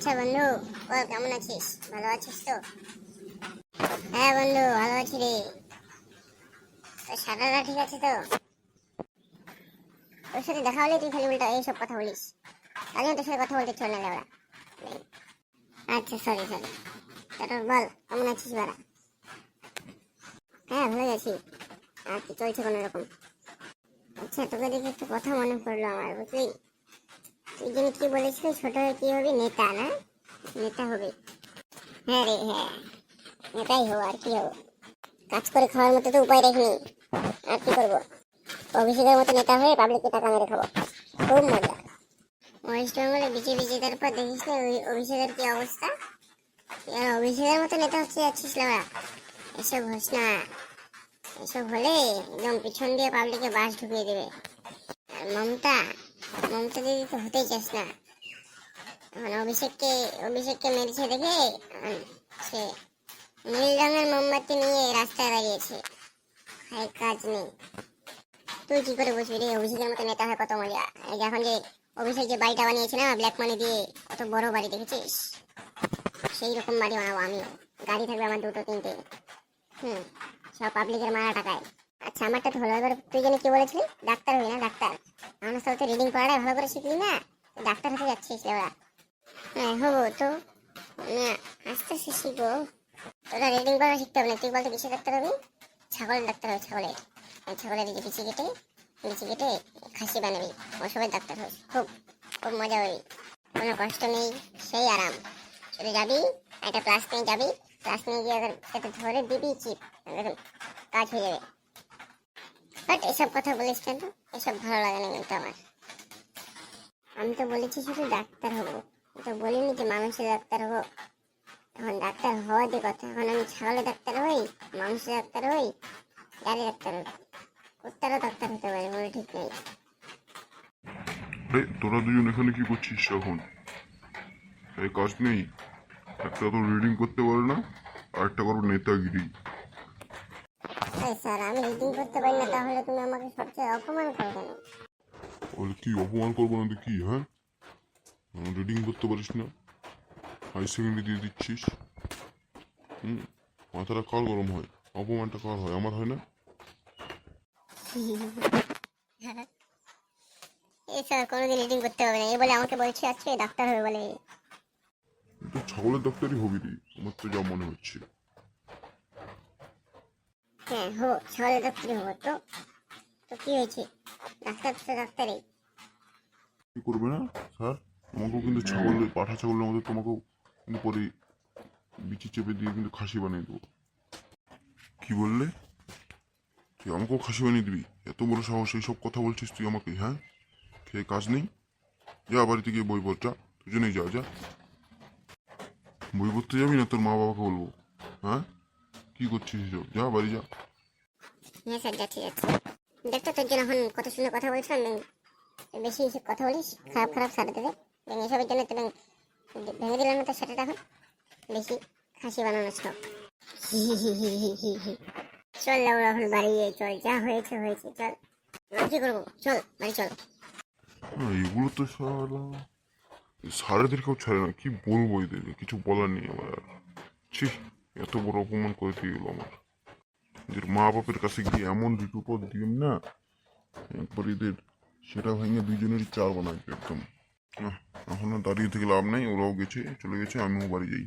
আচ্ছা বন্ধু, বল কেমন আছিস? ভালো আছিস তো? হ্যাঁ বন্ধু, ভালো আছি রে। তো সারাটা ঠিক আছে তো? ওর সাথে দেখা হলে তুই খালি উল্টা এইসব কথা বলিস। আমিও তোর সাথে কথা বলতে চল না ওরা। আচ্ছা, সরি সরি। তারপর বল কেমন আছিস বাড়া? হ্যাঁ ভালো আছি। আর কি চলছে কোনো রকম? আচ্ছা, তোকে দেখে একটা কথা মনে পড়লো আমার, বুঝলি? তুই যেন কি বলেছিলি ছোট হয়ে কি হবি? নেতা না? নেতা হবে। হ্যাঁ রে হ্যাঁ, নেতাই হবো, আর কি হবো? কাজ করে খাওয়ার মতো তো উপায় রাখিনি। আর কি করবো? অভিষেকের মতো নেতা হয়ে পাবলিককে টাকা মেরে খাবো। খুব মজা। ওয়েস্ট বেঙ্গলে বিজেপি জেতার পর দেখিস না ওই অভিষেকের কি অবস্থা? এর অভিষেকের মতো নেতা হচ্ছে যাচ্ছিস না? এসব হোস না। এসব হলে একদম পিছন দিয়ে পাবলিকে বাস ঢুকিয়ে দেবে। আর মমতা, মমতা দিদি তো হতেই চাস না। এখন অভিষেককে মেরেছে দেখে সে নীল রঙের মোমবাতি নিয়ে রাস্তায় দাঁড়িয়েছে। খাই কাজ নেই। তুই কি করে বুঝবি রে অভিষেকের মতো নেতা হয় কত মজা? এই যে এখন যে অভিষেক যে বাড়িটা বানিয়েছে না ব্ল্যাক মানি দিয়ে, কত বড় বাড়ি দেখেছিস? সেই রকম বাড়ি বানাবো আমিও। গাড়ি থাকবে আমার দুটো তিনটে। সব পাবলিকের মারা টাকায়। আচ্ছা, আমারটা তো হলো, এবার তুই জানি কি বলেছিলি? ডাক্তার হবি না? ডাক্তার? আমার সাথে রিডিং পড়াটা ভালো করে শিখলি না? ডাক্তার হতে যাচ্ছিস ওরা? হ্যাঁ হবো তো। আস্তে আস্তে শিখবো। তোরা রিডিং পড়া শিখতে হবে না। তুই বলতে কিসের ডাক্তার হবি? ছাগলের ডাক্তার হবে, ছাগলের। ছাগলের এই যে বিচি কেটে খাসি বানাবি। ওসবের ডাক্তার হোস। খুব খুব মজা হবে। কোনো কষ্ট নেই, সেই আরাম। চলে যাবি, একটা ক্লাস নিয়ে যাবি, ক্লাস নিয়ে গিয়ে সেটা ধরে দিবি চিপ, দেখুন কাজ হয়ে যাবে। বাট এসব কথা বলিস কেন? এসব ভালো লাগে না কিন্তু আমার। আমি তো বলেছি শুধু ডাক্তার হবো, তো বলিনি যে মানুষের ডাক্তার হবো। এখন ডাক্তার হওয়া যে কথা, এখন আমি ছাগলের ডাক্তার হই, মানুষের ডাক্তার হই, গাড়ি ডাক্তার হই, কুত্তারও ডাক্তার হতে পারে, বলে ঠিক নেই। আরে তোরা দুজন এখানে কি করছিস এখন? এই কাজ নেই? একটা তো রিডিং করতে পারে না, আর একটা করো নেতাগিরি। স্যার, আমি রিডিং করতে পারি না, তাহলে তুমি আমাকে সবচেয়ে অপমান করো কেন? বলে কি অপমান করবো না তো কি? হ্যাঁ, রিডিং করতে পারিস না, হাই সেকেন্ডারি দিয়ে দিচ্ছিস। মাথাটা কার গরম হয়? অপমানটা কার হয়? আমার হয় না? এই স্যার কোনোদিন রিডিং করতে হবে না, এ বলে আমাকে বলছে আজকে ডাক্তার হবে বলে। তো ছাগলের ডাক্তারই হবি রে, আমার তো যা মনে হচ্ছে। হ্যাঁ হো, ছাগলের ডাক্তারই হবো তো। তো কি হয়েছে? ডাক্তার তো ডাক্তারই। কি করবে না স্যার? তোমাকেও কিন্তু ছাগলের, পাঠা ছাগলের মধ্যে তোমাকেও কিন্তু পরে বিচি চেপে দিয়ে কিন্তু খাসি বানিয়ে দেবো। কি বললে? তুই আমাকেও খাসি বানিয়ে দিবি? এত বড় সাহস, এইসব কথা বলছিস তুই আমাকে? হ্যাঁ, খেয়ে কাজ নেই? যা বাড়িতে গিয়ে বই পড়, যা, দুজনেই যা যা। বই পড়তে যাবি না তোর মা বাবাকে বলবো? হ্যাঁ, কি করছিস এসব? যা বাড়ি যা। হ্যাঁ স্যার, যাচ্ছি যাচ্ছি। দেখতো তোর জন্য এখন কত সুন্দর কথা বলছিলাম, বেশি এসব কথা বলিস, খারাপ খারাপ সারা দেবে। এসবের জন্য তো ভেঙে দিলাম না তোর সাথে। এখন বেশি খাসি বানানো সব। চল রাহুল, বাড়ি গিয়ে চল, যা হয়েছে হয়েছে, চল। কি করবো? চল বাড়ি চল। এগুলো তো সারা সারেদেরকেও ছাড়ে না, কি বলবো এদেরকে? কিছু বলার নেই আমার আর। ছি, এত বড় অপমান করে দিয়ে গেল আমার। এদের মা বাপের কাছে গিয়ে এমন বিপদ দিন না, একবার এদের সেটা ভেঙে দুইজনেরই চার বানাবে একদম। এখন আর দাঁড়িয়ে থেকে লাভ নেই, ওরাও গেছে, চলে গেছে, আমিও বাড়ি যাই।